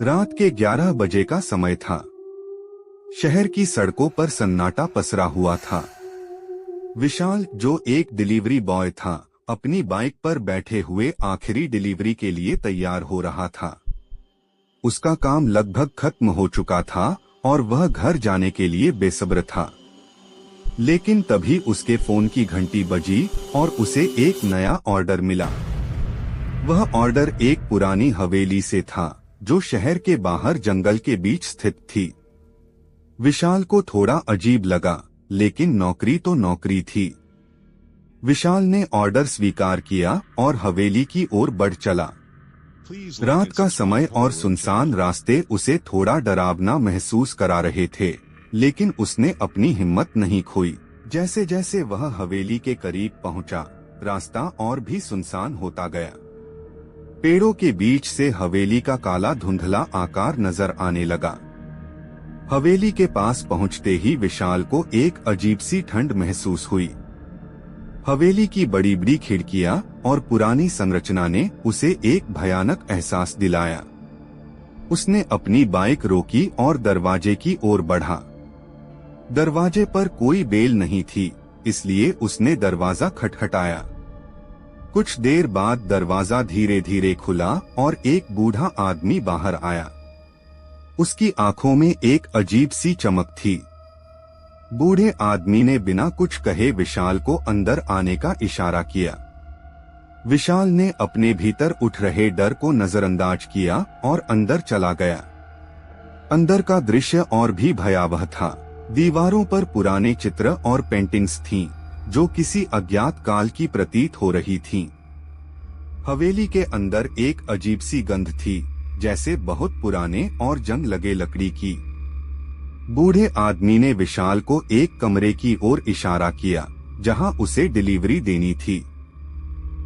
रात के 11 बजे का समय था। शहर की सड़कों पर सन्नाटा पसरा हुआ था। विशाल, जो एक डिलीवरी बॉय था, अपनी बाइक पर बैठे हुए आखिरी डिलीवरी के लिए तैयार हो रहा था। उसका काम लगभग खत्म हो चुका था और वह घर जाने के लिए बेसब्र था। लेकिन तभी उसके फोन की घंटी बजी और उसे एक नया ऑर्डर मिला। वह ऑर्डर एक पुरानी हवेली से था, जो शहर के बाहर जंगल के बीच स्थित थी। विशाल को थोड़ा अजीब लगा, लेकिन नौकरी तो नौकरी थी। विशाल ने ऑर्डर स्वीकार किया और हवेली की ओर बढ़ चला। रात का समय और सुनसान रास्ते उसे थोड़ा डरावना महसूस करा रहे थे, लेकिन उसने अपनी हिम्मत नहीं खोई। जैसे जैसे वह हवेली के करीब पहुंचा, रास्ता और भी सुनसान होता गया। पेड़ों के बीच से हवेली का काला धुंधला आकार नजर आने लगा। हवेली के पास पहुंचते ही विशाल को एक अजीब सी ठंड महसूस हुई। हवेली की बड़ी बड़ी खिड़कियां और पुरानी संरचना ने उसे एक भयानक एहसास दिलाया। उसने अपनी बाइक रोकी और दरवाजे की ओर बढ़ा। दरवाजे पर कोई बेल नहीं थी, इसलिए उसने दरवाजा खटखटाया। कुछ देर बाद दरवाजा धीरे धीरे खुला और एक बूढ़ा आदमी बाहर आया। उसकी आंखों में एक अजीब सी चमक थी। बूढ़े आदमी ने बिना कुछ कहे विशाल को अंदर आने का इशारा किया। विशाल ने अपने भीतर उठ रहे डर को नजरअंदाज किया और अंदर चला गया। अंदर का दृश्य और भी भयावह था। दीवारों पर पुराने चित्र और पेंटिंग्स थीं, जो किसी अज्ञात काल की प्रतीत हो रही थीं। हवेली के अंदर एक अजीब सी गंध थी, जैसे बहुत पुराने और जंग लगे लकड़ी की। बूढ़े आदमी ने विशाल को एक कमरे की ओर इशारा किया, जहां उसे डिलीवरी देनी थी।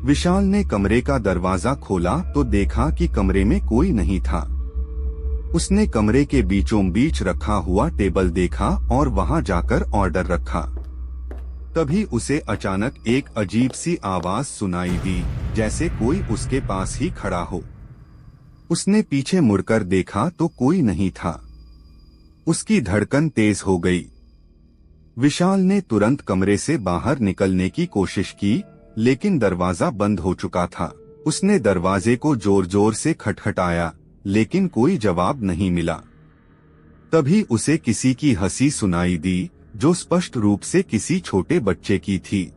विशाल ने कमरे का दरवाजा खोला तो देखा कि कमरे में कोई नहीं था। उसने कमरे के बीचों बीच रखा हुआ टेबल देखा और वहां जाकर ऑर्डर रखा। तभी उसे अचानक एक अजीब सी आवाज सुनाई दी, जैसे कोई उसके पास ही खड़ा हो। उसने पीछे मुड़कर देखा तो कोई नहीं था। उसकी धड़कन तेज हो गई। विशाल ने तुरंत कमरे से बाहर निकलने की कोशिश की, लेकिन दरवाजा बंद हो चुका था। उसने दरवाजे को जोर जोर से खटखटाया, लेकिन कोई जवाब नहीं मिला। तभी उसे किसी की हंसी सुनाई दी, जो स्पष्ट रूप से किसी छोटे बच्चे की थी।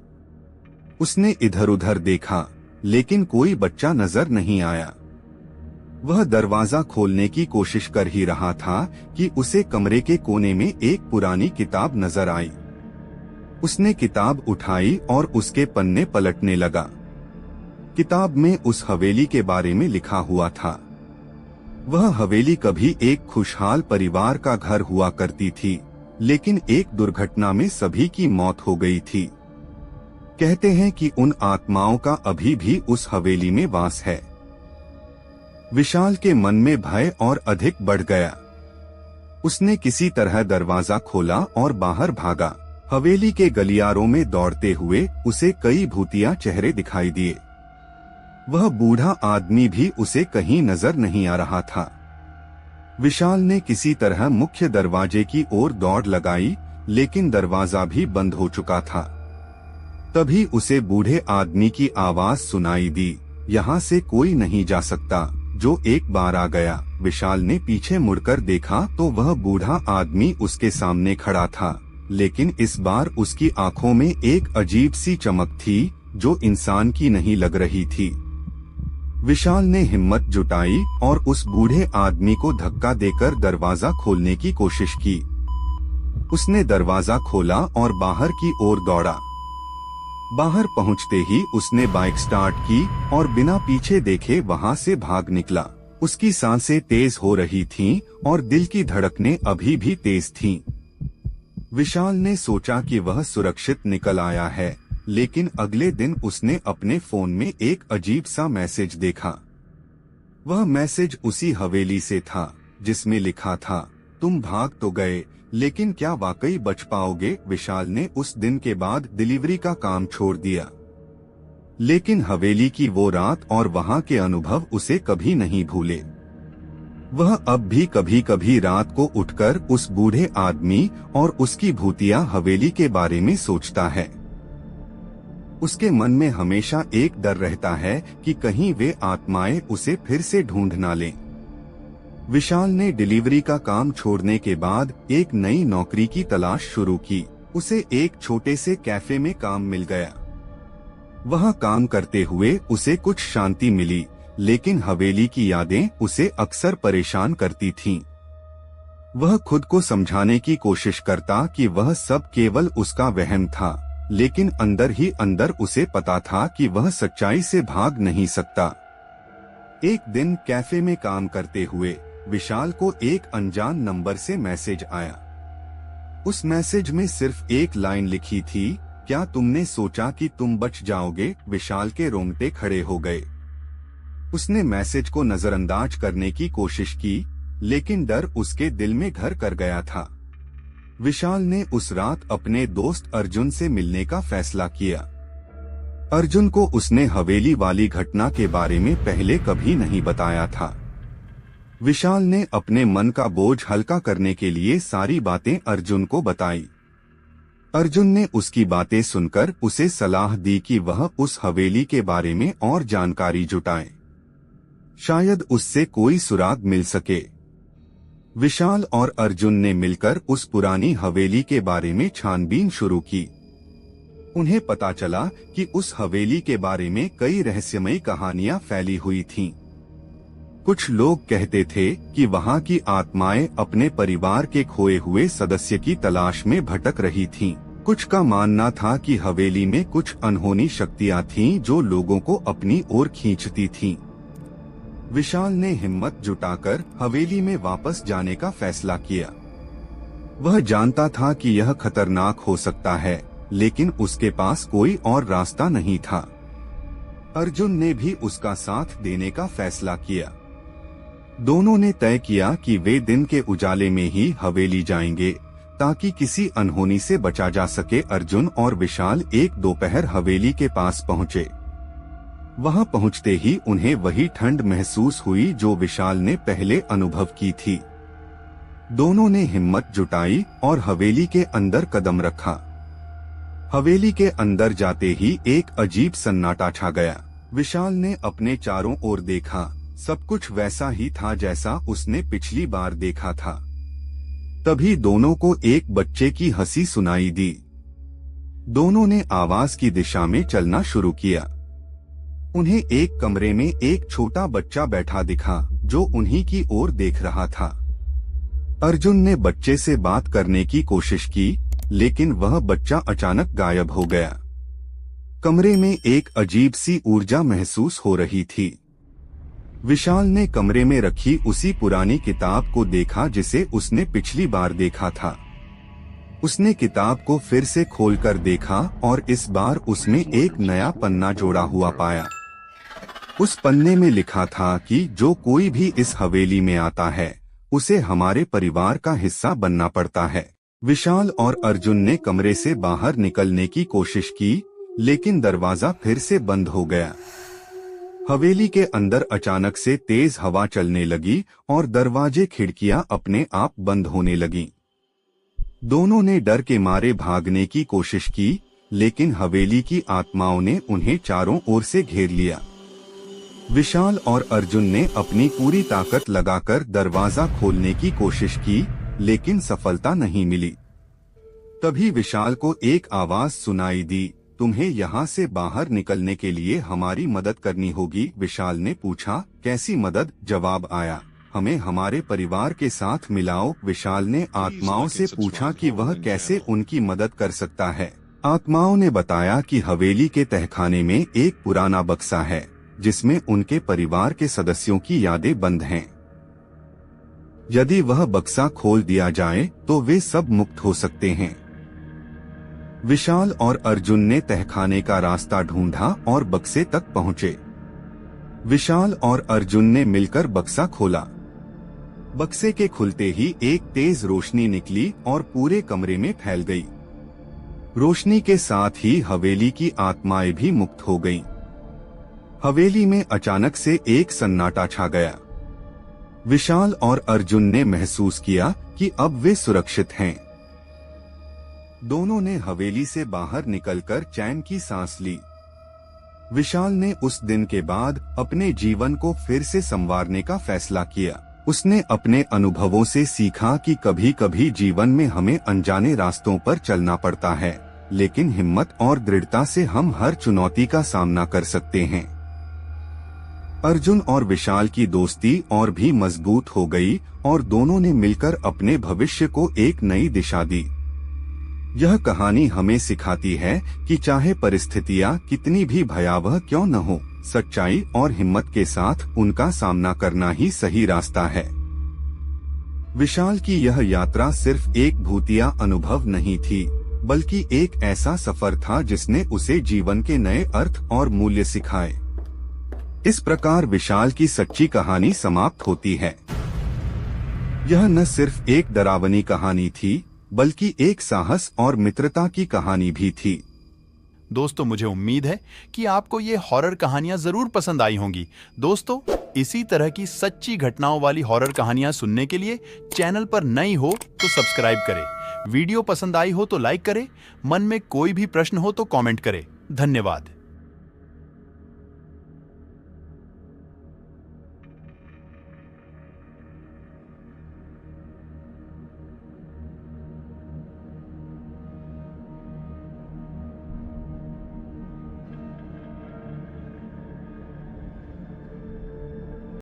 उसने इधर उधर देखा, लेकिन कोई बच्चा नजर नहीं आया। वह दरवाजा खोलने की कोशिश कर ही रहा था कि उसे कमरे के कोने में एक पुरानी किताब नजर आई। उसने किताब उठाई और उसके पन्ने पलटने लगा। किताब में उस हवेली के बारे में लिखा हुआ था। वह हवेली कभी एक खुशहाल परिवार का घर हुआ करती थी, लेकिन एक दुर्घटना में सभी की मौत हो गई थी। कहते हैं कि उन आत्माओं का अभी भी उस हवेली में वास है। विशाल के मन में भय और अधिक बढ़ गया। उसने किसी तरह दरवाजा खोला और बाहर भागा। हवेली के गलियारों में दौड़ते हुए उसे कई भूतिया चेहरे दिखाई दिए। वह बूढ़ा आदमी भी उसे कहीं नजर नहीं आ रहा था। विशाल ने किसी तरह मुख्य दरवाजे की ओर दौड़ लगाई, लेकिन दरवाजा भी बंद हो चुका था। तभी उसे बूढ़े आदमी की आवाज सुनाई दी, यहाँ से कोई नहीं जा सकता, जो एक बार आ गया। विशाल ने पीछे मुड़कर देखा तो वह बूढ़ा आदमी उसके सामने खड़ा था, लेकिन इस बार उसकी आंखों में एक अजीब सी चमक थी, जो इंसान की नहीं लग रही थी। विशाल ने हिम्मत जुटाई और उस बूढ़े आदमी को धक्का देकर दरवाजा खोलने की कोशिश की। उसने दरवाजा खोला और बाहर की ओर दौड़ा। बाहर पहुंचते ही उसने बाइक स्टार्ट की और बिना पीछे देखे वहां से भाग निकला। उसकी सांसें तेज हो रही थीं और दिल की धड़कनें अभी भी तेज थीं। विशाल ने सोचा कि वह सुरक्षित निकल आया है, लेकिन अगले दिन उसने अपने फोन में एक अजीब सा मैसेज देखा। वह मैसेज उसी हवेली से था, जिसमें लिखा था, तुम भाग तो गए, लेकिन क्या वाकई बच पाओगे? विशाल ने उस दिन के बाद डिलीवरी का काम छोड़ दिया, लेकिन हवेली की वो रात और वहां के अनुभव उसे कभी नहीं भूले। वह अब भी कभी कभी रात को उठकर उस बूढ़े आदमी और उसकी भूतिया हवेली के बारे में सोचता है। उसके मन में हमेशा एक डर रहता है कि कहीं वे आत्माएं उसे फिर से ढूंढ ना लें। विशाल ने डिलीवरी का काम छोड़ने के बाद एक नई नौकरी की तलाश शुरू की। उसे एक छोटे से कैफे में काम मिल गया। वहां काम करते हुए उसे कुछ शांति मिली, लेकिन हवेली की यादें उसे अक्सर परेशान करती थीं। वह खुद को समझाने की कोशिश करता कि वह सब केवल उसका वहम था, लेकिन अंदर ही अंदर उसे पता था कि वह सच्चाई से भाग नहीं सकता। एक दिन कैफे में काम करते हुए विशाल को एक अनजान नंबर से मैसेज आया। उस मैसेज में सिर्फ एक लाइन लिखी थी, क्या तुमने सोचा कि तुम बच जाओगे? विशाल के रोंगटे खड़े हो गए। उसने मैसेज को नजरअंदाज करने की कोशिश की, लेकिन डर उसके दिल में घर कर गया था। विशाल ने उस रात अपने दोस्त अर्जुन से मिलने का फैसला किया। अर्जुन को उसने हवेली वाली घटना के बारे में पहले कभी नहीं बताया था। विशाल ने अपने मन का बोझ हल्का करने के लिए सारी बातें अर्जुन को बताई। अर्जुन ने उसकी बातें सुनकर उसे सलाह दी कि वह उस हवेली के बारे में और जानकारी जुटाए। शायद उससे कोई सुराग मिल सके। विशाल और अर्जुन ने मिलकर उस पुरानी हवेली के बारे में छानबीन शुरू की। उन्हें पता चला कि उस हवेली के बारे में कई रहस्यमयी कहानियां फैली हुई थीं। कुछ लोग कहते थे कि वहां की आत्माएं अपने परिवार के खोए हुए सदस्य की तलाश में भटक रही थीं। कुछ का मानना था कि हवेली में कुछ अनहोनी शक्तियां थीं जो लोगों को अपनी ओर खींचती थीं। विशाल ने हिम्मत जुटाकर हवेली में वापस जाने का फैसला किया। वह जानता था कि यह खतरनाक हो सकता है, लेकिन उसके पास कोई और रास्ता नहीं था। अर्जुन ने भी उसका साथ देने का फैसला किया। दोनों ने तय किया कि वे दिन के उजाले में ही हवेली जाएंगे, ताकि किसी अनहोनी से बचा जा सके। अर्जुन और विशाल एक दोपहर हवेली के पास पहुंचे। वहां पहुंचते ही उन्हें वही ठंड महसूस हुई जो विशाल ने पहले अनुभव की थी। दोनों ने हिम्मत जुटाई और हवेली के अंदर कदम रखा। हवेली के अंदर जाते ही एक अजीब सन्नाटा छा गया। विशाल ने अपने चारों ओर देखा। सब कुछ वैसा ही था जैसा उसने पिछली बार देखा था। तभी दोनों को एक बच्चे की हंसी सुनाई दी। दोनों ने आवाज की दिशा में चलना शुरू किया। उन्हें एक कमरे में एक छोटा बच्चा बैठा दिखा जो उन्हीं की ओर देख रहा था। अर्जुन ने बच्चे से बात करने की कोशिश की, लेकिन वह बच्चा अचानक गायब हो गया। कमरे में एक अजीब सी ऊर्जा महसूस हो रही थी। विशाल ने कमरे में रखी उसी पुरानी किताब को देखा जिसे उसने पिछली बार देखा था। उसने किताब को फिर से खोलकर देखा और इस बार उसमें एक नया पन्ना जोड़ा हुआ पाया। उस पन्ने में लिखा था कि जो कोई भी इस हवेली में आता है, उसे हमारे परिवार का हिस्सा बनना पड़ता है। विशाल और अर्जुन ने कमरे से बाहर निकलने की कोशिश की, लेकिन दरवाजा फिर से बंद हो गया। हवेली के अंदर अचानक से तेज हवा चलने लगी और दरवाजे खिड़कियां अपने आप बंद होने लगीं। दोनों ने डर के मारे भागने की कोशिश की, लेकिन हवेली की आत्माओं ने उन्हें चारों ओर से घेर लिया। विशाल और अर्जुन ने अपनी पूरी ताकत लगाकर दरवाजा खोलने की कोशिश की, लेकिन सफलता नहीं मिली। तभी विशाल को एक आवाज सुनाई दी, तुम्हें यहाँ से बाहर निकलने के लिए हमारी मदद करनी होगी। विशाल ने पूछा, कैसी मदद? जवाब आया, हमें हमारे परिवार के साथ मिलाओ। विशाल ने आत्माओं से पूछा कि वह कैसे उनकी मदद कर सकता है। आत्माओं ने बताया कि हवेली के तहखाने में एक पुराना बक्सा है, जिसमें उनके परिवार के सदस्यों की यादें बंद हैं। यदि वह बक्सा खोल दिया जाए तो वे सब मुक्त हो सकते हैं। विशाल और अर्जुन ने तहखाने का रास्ता ढूंढा और बक्से तक पहुंचे। विशाल और अर्जुन ने मिलकर बक्सा खोला। बक्से के खुलते ही एक तेज रोशनी निकली और पूरे कमरे में फैल गई। रोशनी के साथ ही हवेली की आत्माएं भी मुक्त हो गईं। हवेली में अचानक से एक सन्नाटा छा गया। विशाल और अर्जुन ने महसूस किया कि अब वे सुरक्षित हैं। दोनों ने हवेली से बाहर निकलकर चैन की सांस ली। विशाल ने उस दिन के बाद अपने जीवन को फिर से संवारने का फैसला किया। उसने अपने अनुभवों से सीखा कि कभी कभी जीवन में हमें अनजाने रास्तों पर चलना पड़ता है, लेकिन हिम्मत और दृढ़ता से हम हर चुनौती का सामना कर सकते हैं। अर्जुन और विशाल की दोस्ती और भी मजबूत हो गई और दोनों ने मिलकर अपने भविष्य को एक नई दिशा दी। यह कहानी हमें सिखाती है कि चाहे परिस्थितियां कितनी भी भयावह क्यों न हो, सच्चाई और हिम्मत के साथ उनका सामना करना ही सही रास्ता है। विशाल की यह यात्रा सिर्फ एक भूतिया अनुभव नहीं थी, बल्कि एक ऐसा सफर था जिसने उसे जीवन के नए अर्थ और मूल्य सिखाए। इस प्रकार विशाल की सच्ची कहानी समाप्त होती है। यह न सिर्फ एक डरावनी कहानी थी, बल्कि एक साहस और मित्रता की कहानी भी थी। दोस्तों, मुझे उम्मीद है कि आपको ये हॉरर कहानियां जरूर पसंद आई होंगी। दोस्तों, इसी तरह की सच्ची घटनाओं वाली हॉरर कहानियां सुनने के लिए चैनल पर नई हो तो सब्सक्राइब करें। वीडियो पसंद आई हो तो लाइक करें। मन में कोई भी प्रश्न हो तो कमेंट करें। धन्यवाद।